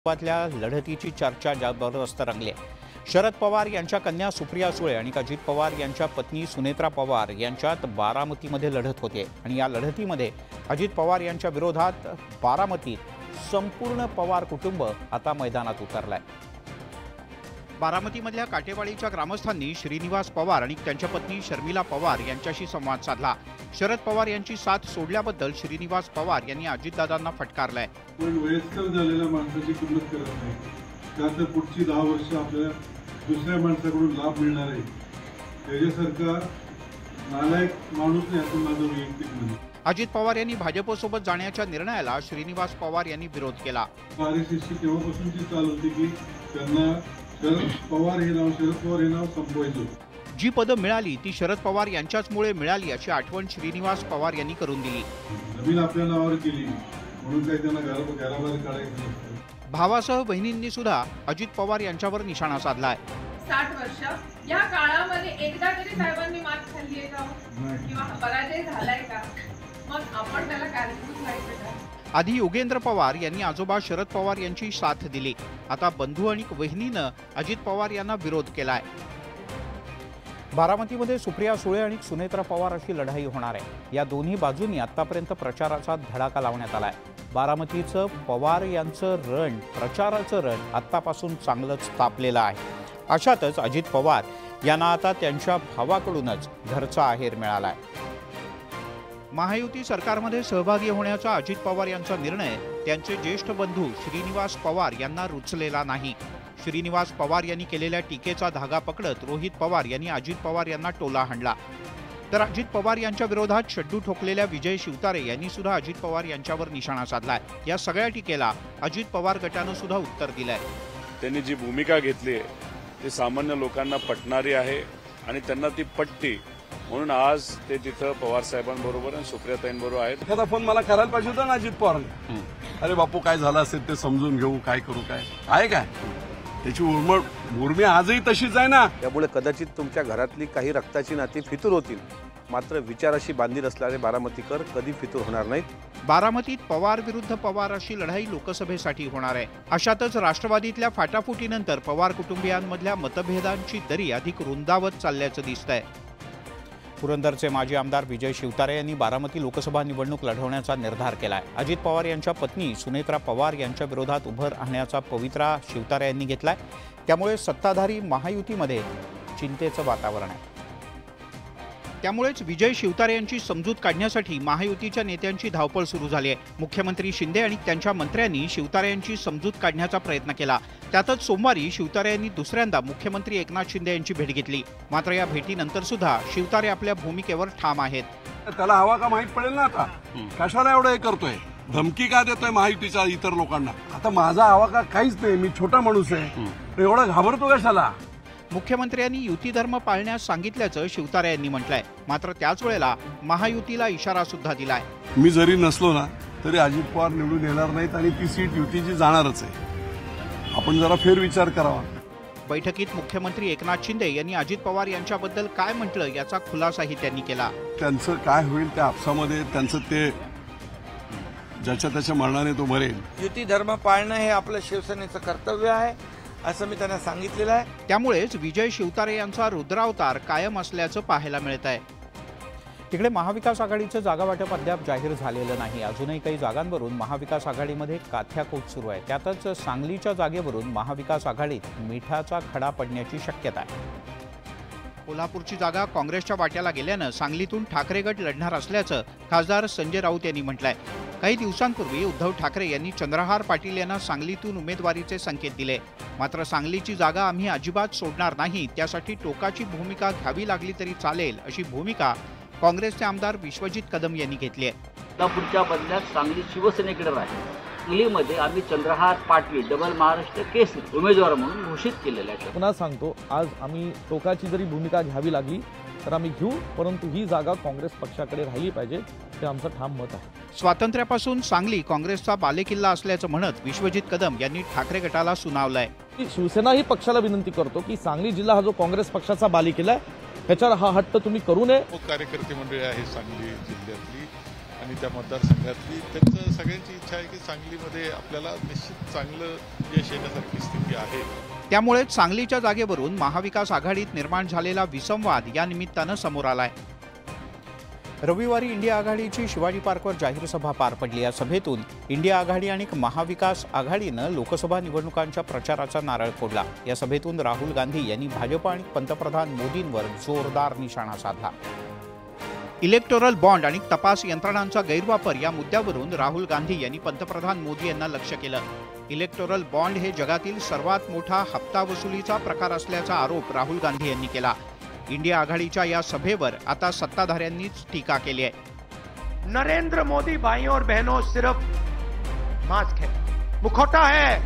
लढतीची चर्चा जबरदस्त रंगली। शरद पवार यांच्या कन्या सुप्रिया सुळे आणि अजित पवार यांच्या पत्नी सुनेत्रा पवार यांच्यात बारामतीमध्ये लढत होते आणि या लढतीमध्ये अजित पवार यांच्या विरोधात बारामतीत संपूर्ण पवार कुटुंब आता मैदानात उतरलाय। बारामतीमधल्या काटेवाडीच्या ग्रामस्थांनी श्रीनिवास पवार आणि त्यांच्या पत्नी शर्मिला पवार यांच्याशी संवाद साधला। शरद पवार यांची साथ सोडल्याबद्दल श्रीनिवास पवार यांनी अजितदादांना फटकारलाय। पण वयस्कर झालेल्या माणसाची किंमत करत नाही, त्यात पुढची 10 वर्ष आपल्याला दुसऱ्या माणसाकडून लाभ मिळणार आहे। त्याच्यासारखा नालायक माणूस नाही असं माझं वैयक्तिक म्हणणं। अजित पवार यांनी भाजपसोबत जाण्याच्या निर्णयाला श्रीनिवास पवार यांनी विरोध केला। आरएसएसची तेव्हापासूनची चाल होती की त्यांना शरद पवार हे नाव संपवायचं। जी पदं मिळाली ती शरद पवार यांच्याचमुळे मिळाली अशी आठवण श्रीनिवास पवार यांनी करून दिली। जमीन आपल्या नावावर केली म्हणून काही त्यांना घराबाहेर काढायचं नसतं। भावासह बहिणींनी सुद्धा अजित पवार यांच्यावर निशाणा साधलाय। 60 वर्ष या काळामध्ये एकदा तरी साहेबांनी मात खाल्ली आहे का किंवा पराजय झालाय का? मग आपण त्याला कारणीभूत व्हायचं का? आधी योगेंद्र पवार यांनी आजोबा शरद पवार यांची साथ दिली, आता बंधू आणि वहिनीनं अजित पवार यांना विरोध केलाय। बारामतीमध्ये सुप्रिया सुळे आणि सुनेत्रा पवार अशी लढाई होणार आहे। या दोन्ही बाजूंनी आतापर्यंत प्रचाराचा धडाका लावण्यात आलाय। बारामतीचं पवार यांचं रण, प्रचाराचं रण आतापासून चांगलंच तापलेलं आहे। अशातच अजित पवार यांना आता त्यांच्या भावाकडूनच घरचा आहेर मिळालाय। महायुती सरकारमध्ये सहभागी होण्याचा अजित पवार यांचा निर्णय त्यांचे ज्येष्ठ बंधू श्रीनिवास पवार यांना रुचलेला नाही। श्रीनिवास पवार यांनी केलेल्या टीकेचा धागा पकडत रोहित पवार यांनी अजित पवार यांना टोला हाणला। तर अजित पवार यांच्या विरोधात शड्डू ठोकलेल्या विजय शिवतारे यांनी सुद्धा अजित पवार यांच्यावर निशाणा साधलाय। या सगळ्या टीकेला अजित पवार गटानं सुद्धा उत्तर दिलंय। त्यांनी जी भूमिका घेतली आहे ती सामान्य लोकांना पटणारी आहे आणि त्यांना ती पटते, म्हणून आज ते तिथं पवार साहेबांबरोबर आणि सुप्रियाताईंबरोबर आहेत। एखादा फोन मला करायला पाहिजे होता ना अजित पवारांनी, अरे बापू काय झालं असेल ते समजून घेऊ, काय करू, काय आहे काय त्याची उर्मी आजही तशीच आहे ना। त्यामुळे कदाचित तुमच्या घरातली काही रक्ताची नाती फितूर होतील, मात्र विचाराशी बांधील असणारे बारामतीकर कधी फितूर होणार नाहीत। बारामतीत पवार विरुद्ध पवार अशी लढाई लोकसभेसाठी होणार आहे। अशातच राष्ट्रवादीतल्या फाटाफुटीनंतर पवार कुटुंबियांमधल्या मतभेदांची दरी अधिक रुंदावत चालल्याचं दिसतंय। पुरंदरचे माजी आमदार विजय शिवतारे यांनी बारामती लोकसभा निवडणूक लढवण्याचा निर्धार केलाय। अजित पवार यांच्या पत्नी सुनेत्रा पवार यांच्या विरोधात उभं राहण्याचा पवित्रा शिवतारे यांनी घेतलाय। त्यामुळे सत्ताधारी महायुतीमध्ये चिंतेचं वातावरण आहे। त्यामुळेच विजय शिवतारे यांची समजूत काढण्यासाठी महायुतीच्या नेत्यांची धावपळ सुरू झाली आहे। मुख्यमंत्री शिंदे आणि त्यांच्या मंत्र्यांनी शिवतारे यांची समजूत काढण्याचा प्रयत्न केला। त्यातच सोमवारी शिवतारे यांनी दुसऱ्यांदा मुख्यमंत्री एकनाथ शिंदे यांची भेट घेतली। मात्र या भेटीनंतर सुद्धा शिवतारे आपल्या भूमिकेवर ठाम आहेत। त्याला हवा का माहित पडेल ना, आता कशाला एवढं हे करतोय, धमकी का देतोय महायुतीच्या इतर लोकांना? आता माझा हवा का काहीच नाही, मी छोटा माणूस आहे, एवढा घाबरतो कशाला? मुख्यमंत्र्यांनी युती धर्म पाळण्यास सांगितल्याचं शिवतारे यांनी म्हटलंय। मात्र त्याच वेळेला महायुतीला इशारा सुद्धा दिलाय। मी जरी नसलो ना तरी अजित पवार निवडून येणार नाहीत आणि ती सीट युतीची जाणारच आहे। आपण जरा फेरविचार करावा। बैठकीत मुख्यमंत्री एकनाथ शिंदे यांनी अजित पवार यांच्याबद्दल काय म्हटलं याचा खुलासाही त्यांनी केला। त्यांचं काय होईल त्या आपसामध्ये, त्यांचं ते ज्याच्या त्याच्या मरणाने तो मरेल। युती धर्म पाळणं हे आपलं शिवसेनेचं कर्तव्य आहे असं मी त्यांना सांगितलेलं आहे। त्यामुळेच विजय शिवतारे यांचा रुद्रावतार कायम असल्याचं पाहायला मिळत आहे। तिकडे महाविकास आघाडीचं जागा वाटप अद्याप जाहीर झालेलं नाही। अजूनही काही जागांवरून महाविकास आघाडीमध्ये काथ्याकूट सुरू आहे। त्यातच सांगलीच्या जागेवरून महाविकास आघाडीत मिठाचा खडा पडण्याची शक्यता आहे। कोल्हापूरची जागा काँग्रेसच्या वाट्याला गेल्यानं सांगलीतून ठाकरे गट लढणार असल्याचं खासदार संजय राऊत यांनी म्हटलंय। काही दिवसांपूर्वी उद्धव ठाकरे यांनी चंद्रहार पाटील यांना सांगलीतून उमेदवारीचे संकेत दिले। मात्र सांगलीची जागा आम्ही अजिबात सोडणार नाही, त्यासाठी टोकाची भूमिका घ्यावी लागली तरी चालेल अशी भूमिका काँग्रेसचे आमदार विश्वजित कदम यांनी घेतली आहे। कोल्हापूरच्या बदल्यात सांगली शिवसेनेकडे राहील। सांगलीमध्ये आम्ही चंद्रहार पाटील डबल महाराष्ट्र केसरी उमेदवार म्हणून घोषित केलेले आहे। पुन्हा सांगतो, आज आम्ही टोकाची जरी भूमिका घ्यावी लागली तर आम्ही घेऊ, परंतु ही जागा काँग्रेस पक्षाकडे राहिली पाहिजे, हे आमचं ठाम मत आहे। स्वातंत्र्यापासून सांगली काँग्रेसचा बालेकिल्ला असल्याचं म्हणत विश्वजित कदम यांनी ठाकरे गटाला सुनावलंय। शिवसेना ही पक्षाला विनंती करतो की सांगली जिल्हा हा जो काँग्रेस पक्षाचा बालेकिल्ला आहे, त्याच्यावर हा हट्ट तुम्ही करू नये। कार्यकर्ते मंडळी आहे सांगली जिल्ह्यातली, आणि त्या मतदारसंघातली त्यांचं सगळ्यांची इच्छा आहे की सांगलीमध्ये आपल्याला निश्चित चांगलं यश येण्यासारखी स्थिती आहे. त्यामुळे सांगलीच्या जागेवरून महाविकास आघाडीत निर्माण झालेला विसंवाद या निमित्तानं समोर आलाय. रविवारी इंडिया आघाडीची शिवाजी पार्कवर जाहीर सभा पार पडली. या सभेतून इंडिया आघाडी आणि महाविकास आघाडीनं लोकसभा निवडणुकांच्या प्रचाराचा नारळ फोडला. या सभेतून राहुल गांधी यांनी भाजप आणि पंतप्रधान मोदींवर जोरदार निशाणा साधला. इलेक्टोरल बॉन्ड आणि तपास यंत्रणांचा गैरवापर या मुद्द्यावरून राहुल गांधी यांनी पंतप्रधान मोदी यांना लक्ष्य केलं. इलेक्टोरल बॉन्ड हे जगातील सर्वात मोठा हप्ता वसुलीचा प्रकार असल्याचा आरोप राहुल गांधी यांनी केला. इंडिया आघाडीच्या या सभेवर आता सत्ताधाऱ्यांनीच टीका केली आहे. नरेंद्र मोदी भाइयों और बहनों सिर्फ मास्क है, मुखौटा है.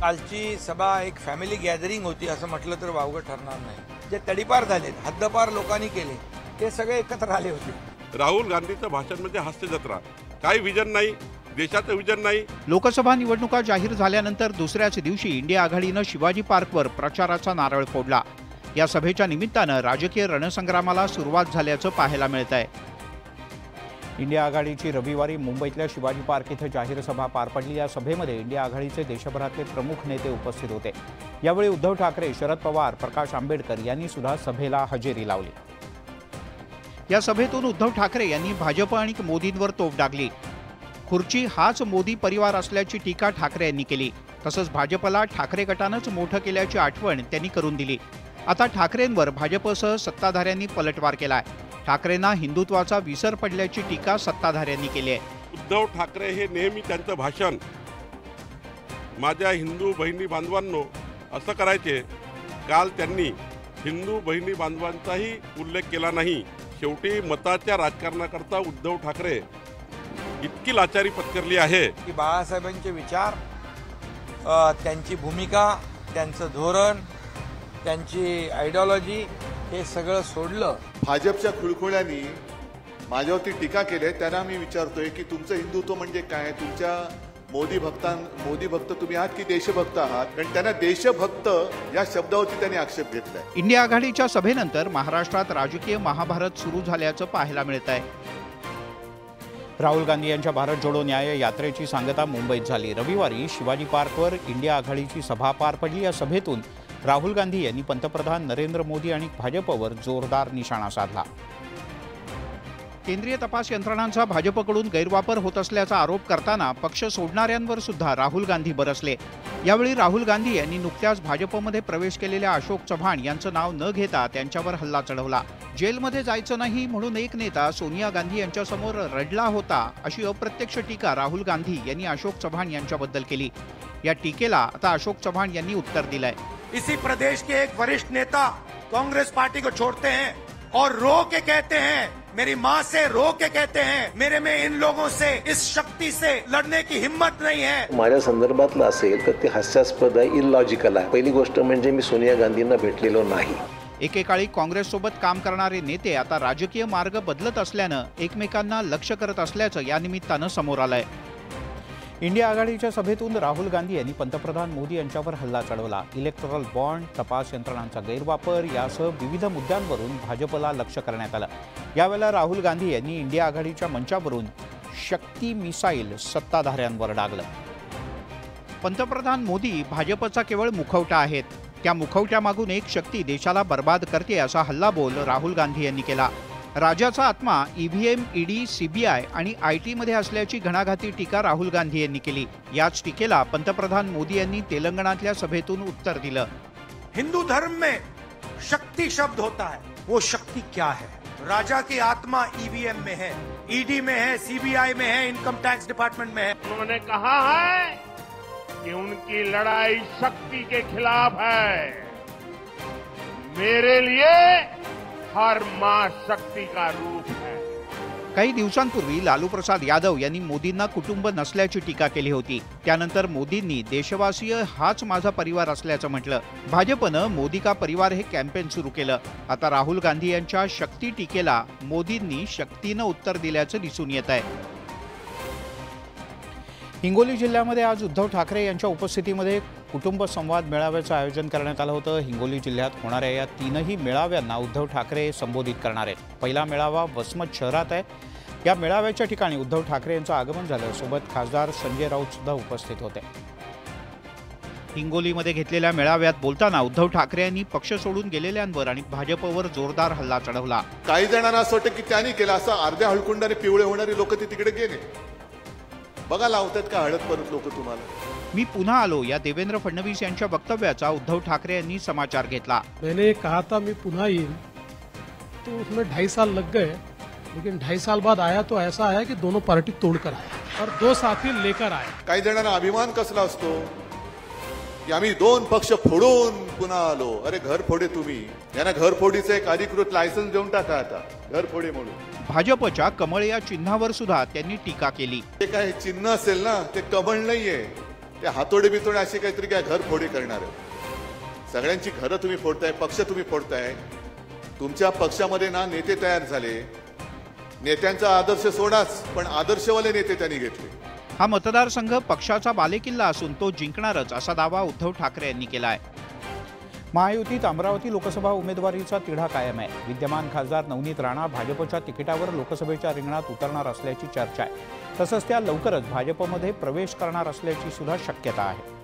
कालची सभा एक फॅमिली गॅदरिंग होती असं म्हटलं तर वावगं ठरणार नाही. जे तडीपार झालेत, हद्दपार लोकांनी केले, ते सगळे एकत्र आले होते. राहुल गांधीचं भाषण म्हणजे हास्य जत्रा. काही विजन नाही, देशाचं विजन नाही. लोकसभा निवडणुका जाहीर झाल्यानंतर दुसऱ्याच दिवशी इंडिया आघाडीनं शिवाजी पार्कवर प्रचाराचा नारळ फोडला. या सभेच्या निमित्तानं राजकीय रणसंग्रामाला सुरुवात झाल्याचं पाहायला मिळत आहे. इंडिया आघाडीची रविवारी मुंबईतल्या शिवाजी पार्क इथं जाहीर सभा पार पडली. या सभेमध्ये इंडिया आघाडीचे देशभरातले प्रमुख नेते उपस्थित होते. यावेळी उद्धव ठाकरे, शरद पवार, प्रकाश आंबेडकर यांनी सुद्धा सभेला हजेरी लावली. या सभेतून उद्धव ठाकरे यांनी भाजप आणि मोदींवर तोफ डागली. खुर्ची हाच मोदी परिवार असल्याची टीका ठाकरे यांनी केली. तसंच भाजपला ठाकरे गटानंच मोठं केल्याची आठवण त्यांनी करून दिली. आता ठाकरेंवर भाजपसह सत्ताधाऱ्यांनी पलटवार केलाय. ठाकरेंना हिंदुत्वाचा विसर पडल्याची टीका सत्ताधाऱ्यांनी केली आहे. उद्धव ठाकरे हे नेहमी त्यांचं भाषण माझ्या हिंदू बहिणी बांधवांनो असं करायचे. काल त्यांनी हिंदू बहिणी बांधवांचाही उल्लेख केला नाही. शेवटी मताच्या राजकारणाकरता उद्धव ठाकरे इतकी लाचारी पत्करली आहे की बाळासाहेबांचे विचार, त्यांची भूमिका, त्यांचं धोरण, त्यांची आयडिओलॉजी हे सगळं सोडलं. भाजपच्या खुळखुळ्यांनी माझ्यावरती टीका केली. त्यांना मी विचारतोय की तुमचं हिंदुत्व म्हणजे काय? तुमच्या मोदी भक्त तुम्ही आहात की देशभक्त आहात? कारण त्यांना देशभक्त या शब्दावरती त्यांनी आक्षेप घेतलाय. इंडिया आघाडीच्या सभेनंतर महाराष्ट्रात राजकीय महाभारत सुरू झाल्याचं पाहायला मिळत आहे. राहुल गांधी यांच्या भारत जोडो न्याय यात्रेची सांगता मुंबईत झाली. रविवारी शिवाजी पार्कवर इंडिया आघाडीची सभा पार पडली. या सभेतून राहुल गांधी यांनी पंतप्रधान नरेंद्र मोदी आणि भाजपवर जोरदार निशाणा साधला. केंद्रीय तपास यंत्रणांचा भाजपकडून गैरवापर होत असल्याचा आरोप करताना पक्ष सोडणाऱ्यांवर सुद्धा राहुल गांधी बरसले. यावेळी राहुल गांधी यांनी नुकत्याच भाजपमध्ये प्रवेश केलेल्या अशोक चव्हाण यांचं नाव न घेता त्यांच्यावर हल्ला चढवला. जेलमध्ये जायचं नाही म्हणून एक नेता सोनिया गांधी यांच्यासमोर रडला होता, अशी अप्रत्यक्ष टीका राहुल गांधी यांनी अशोक चव्हाण यांच्याबद्दल केली. या टीकेला आता अशोक चव्हाण यांनी उत्तर दिलंय. इसी प्रदेश के एक वरिष्ठ नेता कांग्रेस पार्टी को छोड़ते हैं और रो के कहते हैं, मेरी माँ से रो के कहते हैं, मेरे में इन लोगों से, इस शक्ति से लड़ने की हिम्मत नहीं है. माझ्या संदर्भातलं असेल तर ते हास्यास्पद आहे, इलॉजिकल आहे. पहिली गोष्ट म्हणजे मी सोनिया गांधींना भेटलेलो नाही. एकेकाळी काँग्रेससोबत काम करणारे नेते आता राजकीय मार्ग बदलत असल्यानं एकमेकांना लक्ष्य करत असल्याचं या निमित्तानं समोर आलंय. इंडिया आघाडीच्या सभेतून राहुल गांधी यांनी पंतप्रधान मोदी यांच्यावर हल्ला चढवला. इलेक्टोरल बॉन्ड, तपास यंत्रणांचा गैरवापर यासह विविध मुद्द्यांवरून भाजपला लक्ष्य करण्यात आलं. यावेळेला राहुल गांधी यांनी इंडिया आघाडीच्या मंचावरून शक्ती मिसाईल सत्ताधाऱ्यांवर डागलं. पंतप्रधान मोदी भाजपचा केवळ मुखवटा आहेत. त्या मुखवट्यामागून एक शक्ती देशाला बर्बाद करते असा हल्लाबोल राहुल गांधी यांनी केला. राजाचा आत्मा ईव्हीएम, ईडी, सीबीआय आणि आयटी मध्ये असल्याची घणाघाती टीका राहुल गांधी यांनी केली. याच टीकेला पंतप्रधान मोदी यांनी तेलंगणातल्या सभेतून उत्तर दिलं. हिंदू धर्म में शक्ति शब्द होता है, वो शक्ति क्या है? राजा की आत्मा ईवीएम में है, ईडी में है, सीबीआई में है, इनकम टैक्स डिपार्टमेंट में है. उन्होंने कहा है कि उनकी लड़ाई शक्ति के खिलाफ है. मेरे लिए हर मां शक्ति का रूप है. काही दिवसांपूर्वी लालू प्रसाद यादव यांनी मोदींना कुटुंब नसल्याची टीका केली होती. त्यानंतर मोदींनी देशवासीय हाच माझा परिवार असल्याचं म्हटलं. भाजपनं मोदी का परिवार हे कॅम्पेन सुरू केलं. आता राहुल गांधी यांच्या शक्ती टीकेला मोदींनी शक्तीनं उत्तर दिल्याचं दिसून येत आहे. हिंगोली जिल्ह्यामध्ये आज उद्धव ठाकरे यांच्या उपस्थितीमध्ये कुटुंब संवाद मेळाव्याचं आयोजन करण्यात आलं होतं. हिंगोली जिल्ह्यात होणाऱ्या या तीनही मेळाव्यांना उद्धव ठाकरे संबोधित करणार आहेत. पहिला मेळावा वसमत शहरात आहे, या मेळाव्याच्या ठिकाणी उद्धव ठाकरे यांचं आगमन झालं. सोबत खासदार संजय राऊत सुद्धा उपस्थित होते. हिंगोलीमध्ये घेतलेल्या मेळाव्यात बोलताना उद्धव ठाकरे यांनी पक्ष सोडून गेलेल्यांवर आणि भाजपवर जोरदार हल्ला चढवला. काही जणांना असं वाटतं की त्यांनी केलं, असं अर्ध्या हळकुंडाने पिवळे होणारी लोक ते तिकडे गेले. बघा लावतात का हळद परत लोक तुम्हाला. मी पुन्हा आलो या देवेंद्र फडणवीस यांच्या वक्तव्याचा उद्धव ठाकरे यांनी समाचार घेतला. मैंने कहा था मैं पुनः येईल, तो उसमें 2.5 साल लग गए, लेकिन 2.5 साल बाद आया तो ऐसा आया कि दोनों पार्टी तोड़कर आए और 2 साथी लेकर आए. काही जणांना अभिमान कसला असतो की आम्ही 2 पक्ष फोडून पुन्हा आलो. अरे घर फोडे तुम्ही, यांना घर फोडीचं एक अधिकृत लायसन्स देऊन टाका आता, घर फोडे म्हणून. भाजपच्या कमळ या चिन्हावर सुद्धा त्यांनी टीका केली. ते काय चिन्ह असेल ना, ते कमळ नाहीये, ते हातोडे बितोडे असे काहीतरी काय घर फोडे करणार आहे. सगळ्यांची घरं तुम्ही फोडताय, पक्ष तुम्ही फोडताय. तुमच्या पक्षामध्ये ना नेते तयार झाले, नेत्यांचा आदर्श सोडाच, पण आदर्शवाले नेते त्यांनी घेतले. हा मतदारसंघ पक्षाचा बालेकिल्ला असून तो जिंकणारच असा दावा उद्धव ठाकरे यांनी केलाय. महायुतीत अमरावती लोकसभा उमेदवारीचा तिढा कायम आहे. विद्यमान खासदार नवनीत राणा भाजपच्या तिकिटावर लोकसभेच्या रिंगणात उतरणार असल्याची चर्चा आहे. तसंच त्या लवकरच भाजपमध्ये प्रवेश करणार असल्याची सुद्धा शक्यता आहे.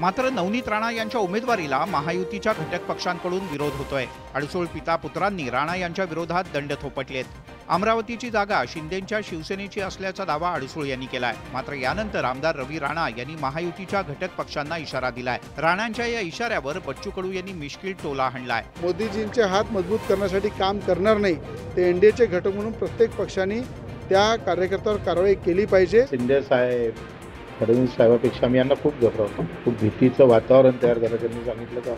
मात्र नवनीत राणा यांच्या उमेदवारीला महायुतीच्या घटक पक्षांकडून विरोध होतोय. अडसूळ पिता पुत्रांनी राणा यांच्या विरोधात दंड थोपटलेत. अमरावतीची जागा शिंदेंच्या शिवसेनेची असल्याचा दावा अडसूळ यांनी केलाय. मात्र यानंतर आमदार रवी राणा यांनी महायुतीच्या घटक पक्षांना इशारा दिलाय. राणांच्या या इशाऱ्यावर बच्चू कडू यांनी मिश्किल टोला हाणलाय. मोदीजींचे हात मजबूत करण्यासाठी काम करणार नाही, ते एनडीएचे घटक म्हणून प्रत्येक पक्षाने त्या कार्यकर्त्यावर कारवाई केली पाहिजे. शिंदे साहेब, फडणवीस साहेबांपेक्षा आम्ही यांना खूप घबरावतो. खूप भीतीचं वातावरण तयार झालं. त्यांनी सांगितलं का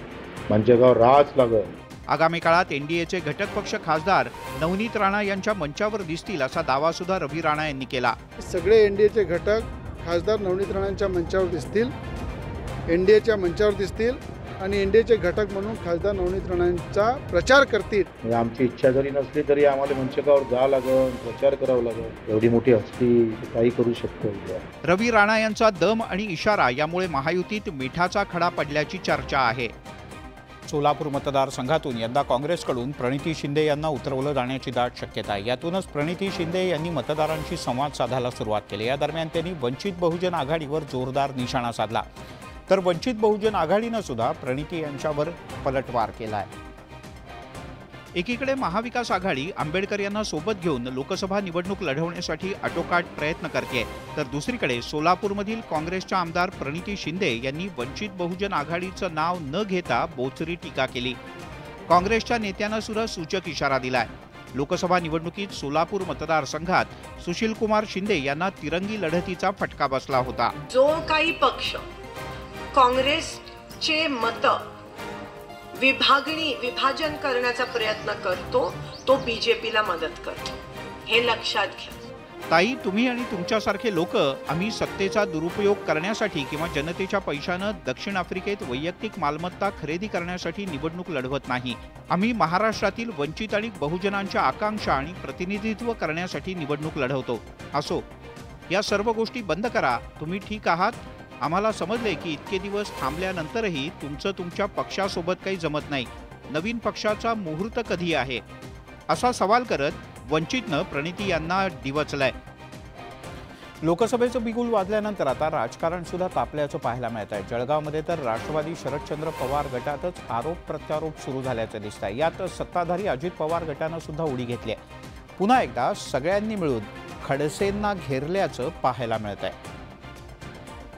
मंचगाव राज लागल. आगामी काळात एनडीएचे घटक पक्ष खासदार नवनीत राणा यांच्या मंचावर दिसतील असा दावा सुद्धा रवी राणा यांनी केला. सगळे एनडीएचे घटक खासदार नवनीत राणांच्या मंचावर दिसतील, एनडीएच्या मंचावर दिसतील आणि एनडीएचे घटक म्हणून खासदार नवनीत राणांचा प्रचार करतील. आमची इच्छा जरी नसली तरी आम्हाला मंचगावर जावं लागेल, प्रचार करावा लागेल. एवढी मोठी हस्ती काही करू शकतो. रवी राणा यांचा दम आणि इशारा यामुळे महायुतीत मिठाचा खडा पडल्याची चर्चा आहे. सोलापूर मतदारसंघातून यंदा काँग्रेसकडून प्रणिती शिंदे यांना उतरवलं जाण्याची दाट शक्यता आहे. यातूनच प्रणिती शिंदे यांनी मतदारांशी संवाद साधायला सुरुवात केली. या दरम्यान त्यांनी वंचित बहुजन आघाडीवर जोरदार निशाणा साधला. तर वंचित बहुजन आघाडीनं सुद्धा प्रणिती यांच्यावर पलटवार केलाय. एकीकडे महाविकास आघाडी आंबेडकर यांना सोबत घेऊन लोकसभा निवडणूक लढवण्यासाठी आटोकाट प्रयत्न करते, तर दुसरीकडे सोलापूरमधील काँग्रेसच्या आमदार प्रणिती शिंदे यांनी वंचित बहुजन आघाडीचं नाव न घेता बोचरी टीका केली. काँग्रेसच्या नेत्यांना सुद्धा सूचक इशारा दिलाय. लोकसभा निवडणुकीत सोलापूर मतदारसंघात सुशीलकुमार शिंदे यांना तिरंगी लढतीचा फटका बसला होता. जो काही पक्ष काँग्रेसचे मत विभाजन करण्याचा प्रयत्न करतो तो बीजेपीला मदत करतो, हे लक्षात घ्या. ताई, तुम्ही आणि तुमच्यासारखे लोक आम्ही सत्तेचा दुरुपयोग करण्यासाठी किंवा जनतेच्या पैशानं दक्षिण आफ्रिकेत वैयक्तिक मालमत्ता खरेदी करण्यासाठी निवडणूक लढवत नाही. आम्ही महाराष्ट्रातील वंचित आणि बहुजनांच्या आकांक्षा आणि प्रतिनिधित्व करण्यासाठी निवडणूक लढवतो. असो, या सर्व गोष्टी बंद करा. तुम्ही ठीक आहात. आम्हाला समजले की इतके दिवस थांबल्यानंतरही तुमचं तुमच्या पक्षासोबत काही जमत नाही. नवीन पक्षाचा मुहूर्त कधी आहे, असा सवाल करत वंचितनं प्रणिती यांना डिवचलंय. लोकसभेचं बिगुल वाजल्यानंतर आता राजकारण सुद्धा तापल्याचं पाहायला मिळत आहे. जळगावमध्ये तर राष्ट्रवादी शरदचंद्र पवार गटातच आरोप प्रत्यारोप सुरू झाल्याचं दिसत आहे. यात सत्ताधारी अजित पवार गटानं सुद्धा उडी घेतली आहे. पुन्हा एकदा सगळ्यांनी मिळून खडसेंना घेरल्याचं पाहायला मिळत आहे.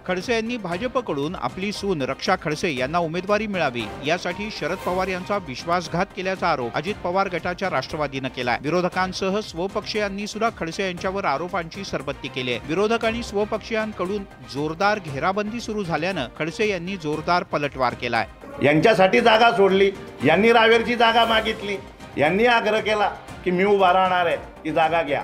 खडसे यांनी भाजपकडून आपली सून रक्षा खडसे यांना उमेदवारी मिळावी यासाठी शरद पवार यांचा विश्वासघात केल्याचा आरोप अजित पवार गटाच्या राष्ट्रवादीनं केलाय. विरोधकांसह स्वपक्षीयांनी सुद्धा खडसे यांच्यावर आरोपांची सरबत्ती केली आहे. विरोधक आणि स्वपक्षीयांकडून जोरदार घेराबंदी सुरू झाल्यानं खडसे यांनी जोरदार पलटवार केलाय. यांच्यासाठी जागा सोडली, यांनी रावेरची जागा मागितली, यांनी आग्रह केला की मी उभा राहणार आहे, ती जागा घ्या.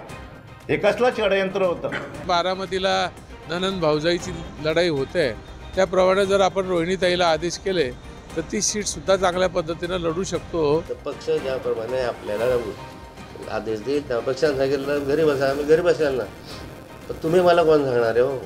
हे कसलं षडयंत्र होतं. बारामतीला ननंद भाऊजाईची लढाई होते, त्याप्रमाणे जर आपण रोहिणीताईला आदेश केले तर ती सीट सुद्धा चांगल्या पद्धतीने लढू शकतो. पक्ष ज्याप्रमाणे आपल्याला आदेश देईल त्या पक्षाने सांगितलं घरी बसा, आम्ही घरी बसायला ना, तर तुम्ही मला कोण सांगणार आहे हो.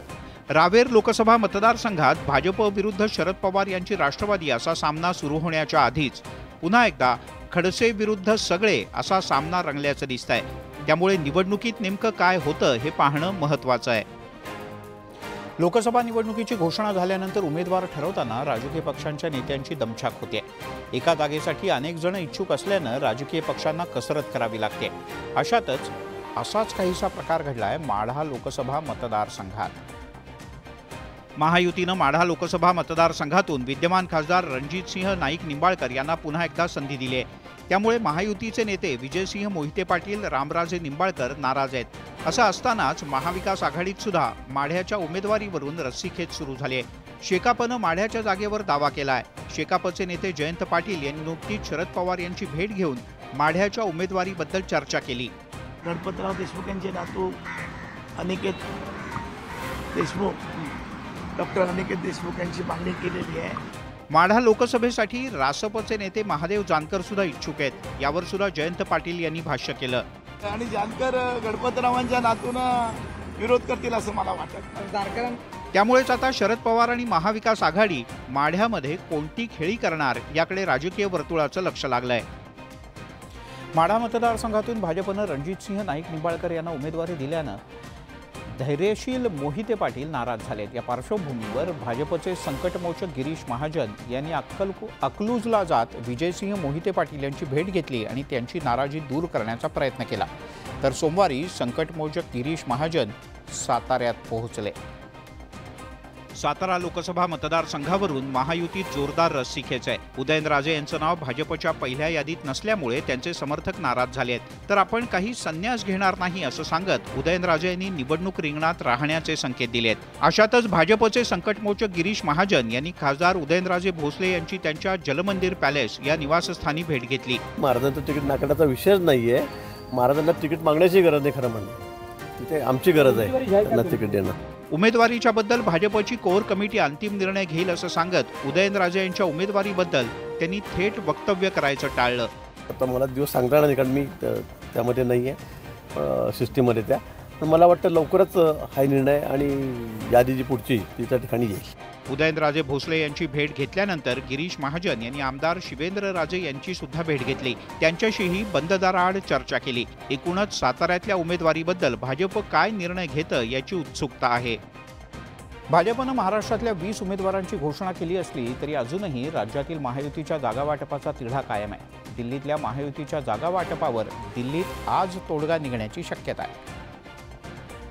रावेर लोकसभा मतदारसंघात भाजप विरुद्ध शरद पवार यांची राष्ट्रवादी असा सामना सुरू होण्याच्या आधीच पुन्हा एकदा खडसे विरुद्ध सगळे असा सामना रंगल्याचं दिसतंय. त्यामुळे निवडणुकीत नेमकं काय होतं हे पाहणं महत्त्वाचं आहे. लोकसभा निवडणुकीची घोषणा झाल्यानंतर उमेदवार ठरवताना राजकीय पक्षांच्या नेत्यांची दमछाक होते. एका जागेसाठी अनेक जण इच्छुक असल्यानं राजकीय पक्षांना कसरत करावी लागते. अशातच असाच काहीसा प्रकार घडलाय माढा लोकसभा मतदारसंघात. महायुतीनं माढा लोकसभा मतदारसंघातून विद्यमान खासदार रणजितसिंह नाईक निंबाळकर यांना पुन्हा एकदा संधी दिली आहे. त्यामुळे महायुतीचे नेते विजयसिंह मोहिते पाटील, रामराजे निंबाळकर नाराज आहेत. असं असतानाच महाविकास आघाडीत सुद्धा माढ्याच्या उमेदवारीवरून रस्सीखेच सुरू झाली आहे. शेकापनं माढ्याच्या जागेवर दावा केला आहे. शेकापचे नेते जयंत पाटील यांनी नुकतीच शरद पवार यांची भेट घेऊन माढ्याच्या उमेदवारीबद्दल चर्चा केली. गणपतराव देशमुख यांचे नातू अनिकेत देशमुख, डॉक्टर अनिकेत देशमुख यांची मागणी केलेली आहे. माढा लोकसभेसाठी रासपचे नेते महादेव जानकर सुद्धा इच्छुक आहेत. यावर सुद्धा जयंत पाटील यांनी भाष्य केलं. आणि जानकर गणपतरावांच्या नातूनं विरोध करतील असं मला वाटतं. त्यामुळेच आता शरद पवार आणि महाविकास आघाडी माढ्यामध्ये कोणती खेळी करणार याकडे राजकीय वर्तुळाचं लक्ष लागलंय. माढा मतदारसंघातून भाजपनं रणजितसिंह नाईक निंबाळकर यांना उमेदवारी दिल्यानं धैर्यशील मोहिते पाटील नाराज झालेत. या पार्श्वभूमीवर भाजपचे संकटमोचक गिरीश महाजन यांनी अकलूजला जात विजयसिंह मोहिते पाटील यांची भेट घेतली आणि त्यांची नाराजी दूर करण्याचा प्रयत्न केला. तर सोमवारी संकटमोचक गिरीश महाजन साताऱ्यात पोहोचले. सातारा लोकसभा मतदारसंघावरून महायुतीत जोरदार रस्सीखेच आहे. उदयनराजे यांचं नाव भाजपच्या पहिल्या यादीत नसल्यामुळे त्यांचे समर्थक नाराज झाले आहेत. तर आपण काही संन्यास घेणार नाही असं सांगत उदयनराजे यांनी निवडणूक रिंगणात राहण्याचे संकेत दिलेत. अशातच भाजपचे संकटमोचक गिरीश महाजन यांनी खासदार उदयनराजे भोसले यांची त्यांच्या जलमंदिर पॅलेस या निवासस्थानी भेट घेतली. महाराजांचं तिकीट नाकारण्याचा विषयच नाहीये. महाराजांना तिकीट मागण्याची गरज नाही. खरं म्हणजे ते आमची गरज आहे त्यांना तिकीट देणं. उमेदवारीच्या बद्दल भाजपची कोर कमिटी अंतिम निर्णय घेईल असं सांगत उदयनराजे यांच्या उमेदवारीबद्दल त्यांनी थेट वक्तव्य करायचं टाळलं. आता मला दिवस सांगता येणार नाही कारण मी त्यामध्ये नाही आहे सिस्टीममध्ये त्या. पण मला वाटतं लवकरच हा निर्णय आणि यादी जी पुढची ती त्या ठिकाणी येईल. उदयनराजे भोसले यांची भेट घेतल्यानंतर गिरीश महाजन यांनी आमदार शिवेंद्रराजे यांची सुद्धा भेट घेतली. त्यांच्याशीही बंद दाराआड चर्चा केली. एकूणच साताऱ्यातल्या उमेदवारीबद्दल भाजप काय निर्णय घेतं याची उत्सुकता आहे. भाजपनं महाराष्ट्रातल्या 20 उमेदवारांची घोषणा केली असली तरी अजूनही राज्यातील महायुतीच्या जागावाटपाचा तिढा कायम आहे. दिल्लीतल्या महायुतीच्या जागावाटपावर दिल्लीत आज तोडगा निघण्याची शक्यता आहे.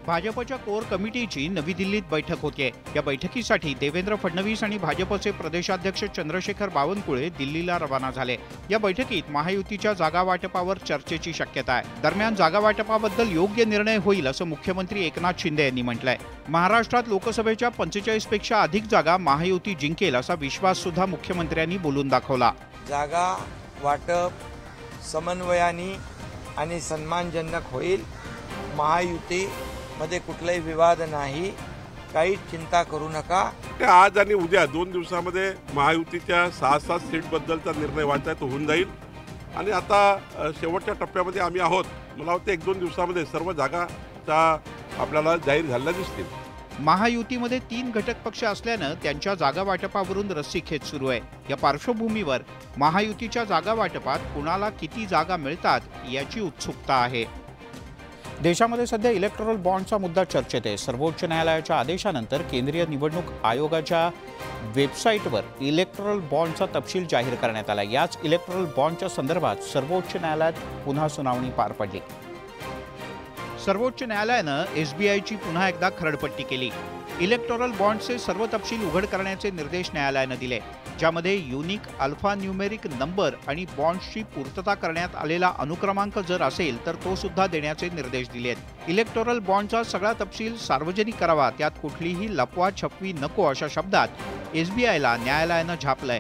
भाजपच्या कोर कमिटीची नवी दिल्लीत बैठक होते. या बैठकीसाठी देवेंद्र फडणवीस आणि भाजपचे प्रदेशाध्यक्ष चंद्रशेखर बावनकुळे दिल्लीला रवाना झाले. या बैठकीत महायुतीच्या जागावाटपावर चर्चेची शक्यता आहे. दरम्यान जागावाटपाबद्दल योग्य निर्णय होईल असं मुख्यमंत्री एकनाथ शिंदे यांनी म्हटलंय. महाराष्ट्रात लोकसभेच्या 45 पेक्षा अधिक जागा महायुती जिंकेल असा विश्वास सुद्धा मुख्यमंत्र्यांनी बोलून दाखवला. जागा वाटप समन्वयाने आणि सन्मानजनक होईल. महायुती मध्ये कुठलाही विवाद नाही. काही चिंता करू नका. आज आणि उद्या 2 दिवसामध्ये महायुतीच्या 6-7 सीटबद्दलचा निर्णय व्हायचा तो होऊन जाईल. आणि आता शेवटच्या टप्प्यामध्ये आम्ही आहोत. मला वाटतं 1-2 दिवसामध्ये सर्व जागा आपल्याला जाहीर झालेल्या दिसतील. महायुतीमध्ये 3 घटक पक्ष असल्यानं त्यांच्या जागा वाटपावरून रस्सीखेच सुरू आहे. या पार्श्वभूमीवर महायुतीच्या जागा वाटपात कुणाला किती जागा मिळतात याची उत्सुकता आहे. देशामध्ये सध्या इलेक्टोरल बॉन्डचा मुद्दा चर्चेत आहे. सर्वोच्च न्यायालयाच्या आदेशानंतर केंद्रीय निवडणूक आयोगाच्या वेबसाईटवर इलेक्टोरल बॉन्डचा तपशील जाहीर करण्यात आला. याच इलेक्टोरल बॉन्डच्या संदर्भात सर्वोच्च न्यायालयात पुन्हा सुनावणी पार पडली. सर्वोच्च न्यायालयानं SBIची पुन्हा एकदा खरडपट्टी केली. इलेक्टोरल बॉन्डचे सर्व तपशील उघड करण्याचे निर्देश न्यायालयानं दिले, ज्यामध्ये युनिक अल्फा न्यूमेरिक नंबर आणि बॉन्ड्सची पूर्तता करण्यात आलेला अनुक्रमांक जर असेल तर तो सुद्धा देण्याचे निर्देश दिलेत. इलेक्टोरल बॉन्डचा सगळा तपशील सार्वजनिक करावा, त्यात कुठलीही लपवा-छपवी नको अशा शब्दात SBIला न्यायालयानं झापलंय.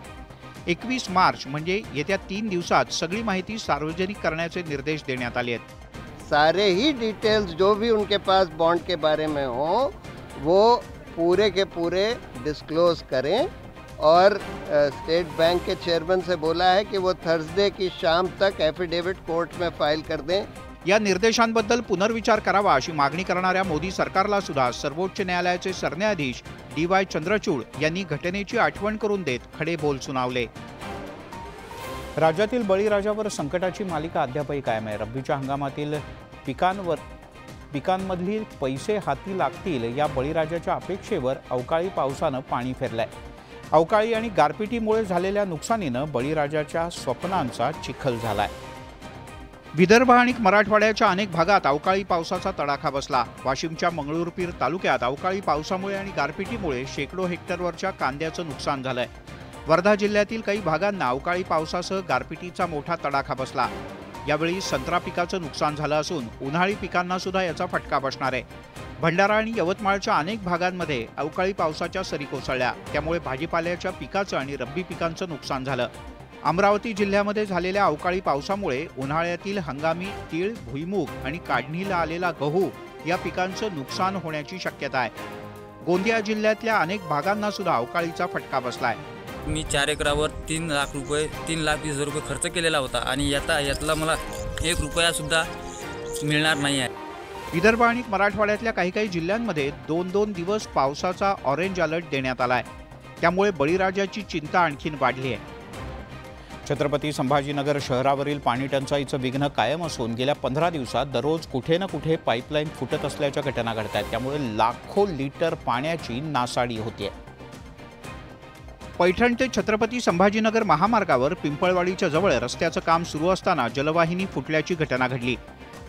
21 मार्च म्हणजे येत्या 3 दिवसात सगळी माहिती सार्वजनिक करण्याचे निर्देश देण्यात आले आहेत. सारे ही डिटेल्स जो भी उनके पास बॉन्ड के बारे में हो वो पूरे के पूरे डिस्क्लोज करें. और स्टेट बैंक के चेयरमैन से बोला है कि वो थर्सडे की शाम तक एफिडेविट कोर्ट में फाइल कर दें. या निर्देशांबद्दल पुनर्विचार करावा अशी मागणी करणाऱ्या मोदी सरकारला सुद्धा सर्वोच्च न्यायालयाचे सरन्यायाधीश DY चंद्रचूड यांनी घटनेची आठवण करून देत खडे बोल सुनावले. राज्यातील बळीराजावर संकटाची मालिका अद्यापही कायम आहे. रब्बीच्या हंगामातील पिकांमधील पैसे हाती लागतील या बळीराजाच्या अपेक्षेवर अवकाळी पावसानं पाणी फेरलंय. अवकाळी आणि गारपिटीमुळे झालेल्या नुकसानीनं बळीराजाच्या स्वप्नांचा चिखल झालाय. विदर्भ आणि मराठवाड्याच्या अनेक भागात अवकाळी पावसाचा तडाखा बसला. वाशिमच्या मंगळूरपीर तालुक्यात अवकाळी पावसामुळे आणि गारपिटीमुळे शेकडो हेक्टरवरच्या कांद्याचं नुकसान झालंय. वर्धा जिल्ह्यातील काही भागांना अवकाळी पावसासह गारपिटीचा मोठा तडाखा बसला. यावेळी संत्रा पिकाचं नुकसान झालं असून उन्हाळी पिकांना सुद्धा याचा फटका बसणार आहे. भंडारा आणि यवतमाळच्या अनेक भागांमध्ये अवकाळी पावसाच्या सरी कोसळल्या. त्यामुळे भाजीपाल्याच्या पिकाचं आणि रब्बी पिकांचं नुकसान झालं. अमरावती जिल्ह्यामध्ये झालेल्या अवकाळी पावसामुळे उन्हाळ्यातील हंगामी तीळ, भुईमूग आणि काढणीला आलेला गहू या पिकांचं नुकसान होण्याची शक्यता आहे. गोंदिया जिल्ह्यातल्या अनेक भागांना सुद्धा अवकाळीचा फटका बसलाय. मी 4 एकरावर 3,20,000 रुपये खर्च केलेला होता आणि यातला मला 1 रुपया सुद्धा मिळणार नाही आहे. विदर्भ आणि मराठवाड्यातल्या काही जिल्ह्यांमध्ये 2-2 दिवस पावसाचा ऑरेंज अलर्ट देण्यात आलाय. त्यामुळे बळीराजाची चिंता आणखीन वाढली आहे. छत्रपती संभाजीनगर शहरावरील पाणी टंचाईचं विघ्न कायम असून गेल्या 15 दिवसात दररोज कुठे ना कुठे पाईपलाईन फुटत असल्याच्या घटना घडत आहेत. त्यामुळे लाखो लिटर पाण्याची नासाडी होते. पैठण ते छत्रपती संभाजीनगर महामार्गावर पिंपळवाडीच्या जवळ रस्त्याचं काम सुरू असताना जलवाहिनी फुटल्याची घटना घडली.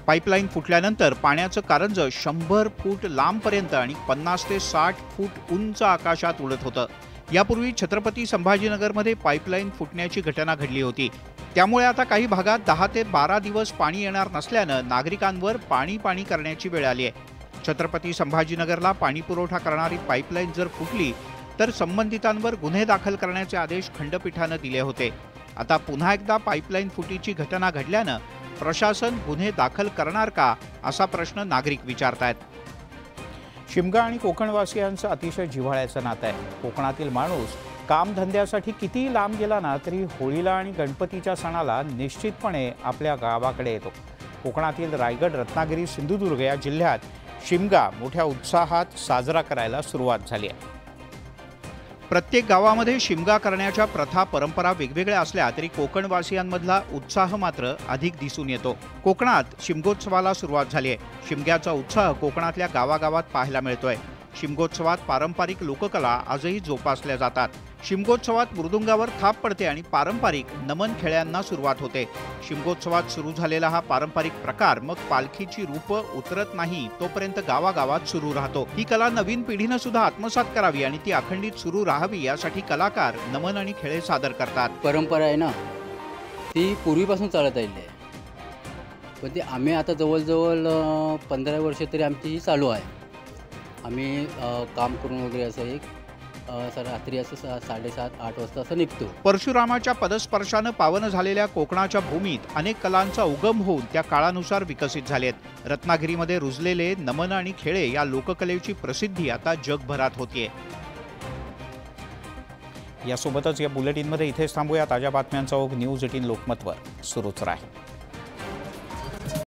पाईपलाईन फुटल्यानंतर पाण्याचं कारंजं 100 फूट लांबपर्यंत आणि 50 ते 60 फूट उंच आकाशात उडत होतं. यापूर्वी छत्रपती संभाजीनगरमध्ये पाईपलाईन फुटण्याची घटना घडली होती. त्यामुळे आता काही भागात 10 ते 12 दिवस पाणी येणार नसल्यानं नागरिकांवर पाणी करण्याची वेळ आली आहे. छत्रपती संभाजीनगरला पाणी पुरवठा करणारी पाईपलाईन जर फुटली तर संबंधितांवर गुन्हे दाखल करण्याचे आदेश खंडपीठानं दिले होते. आता पुन्हा एकदा पाईपलाईन फुटीची घटना घडल्यानं प्रशासन गुन्हे दाखल करणार का असा प्रश्न नागरिक विचारतायत. शिमगा आणि कोकणवासियांचं अतिशय जिव्हाळ्याचं नातं आहे. कोकणातील माणूस कामधंद्यासाठी कितीही लांब गेला ना तरी होळीला आणि गणपतीच्या सणाला निश्चितपणे आपल्या गावाकडे येतो. कोकणातील रायगड, रत्नागिरी, सिंधुदुर्ग या जिल्ह्यात शिमगा मोठ्या उत्साहात साजरा करायला सुरुवात झाली आहे. प्रत्येक गावामध्ये शिमगा करण्याच्या प्रथा, परंपरा वेगवेगळ्या असल्या तरी कोकणवासियांमधला उत्साह मात्र अधिक दिसून येतो. कोकणात शिमगोत्सवाला सुरुवात झाली आहे. शिमग्याचा उत्साह कोकणातल्या गावागावात पाहायला मिळतोय. शिमगोत्सवात पारंपरिक लोककला आजही जोपासल्या जातात. शिमगोत्सवात मृदुंगावर थाप पडते आणि पारंपरिक नमन खेळ्यांना सुरुवात होते. शिमगोत्सवात सुरू झालेला हा पारंपरिक प्रकार मग पालखीची रूपं उतरत नाही तोपर्यंत गावागावात सुरू राहतो. ही कला नवीन पिढीनं सुद्धा आत्मसात करावी आणि ती अखंडित सुरू राहावी यासाठी कलाकार नमन आणि खेळे सादर करतात. परंपरा आहे ना, ती पूर्वीपासून चालत आलेली आहे. पण ती आम्ही आता जवळजवळ 15 वर्ष तरी आमची ही चालू आहे. आम्ही काम करून वगैरे असं रात्री असं 7:30-8 वाजता असं निघतो. परशुरामाच्या पदस्पर्शानं पावन झालेल्या कोकणाच्या भूमीत अनेक कलांचा उगम होऊन त्या काळानुसार विकसित झालेत. रत्नागिरीमध्ये रुजलेले नमन आणि खेळे या लोककलेची प्रसिद्धी आता जगभरात होतीये. यासोबतच या बुलेटिनमध्ये इथेच थांबूया. ताज्या बातम्यांचा ओघ न्यूज 18 लोकमतवर सुरूच राहील.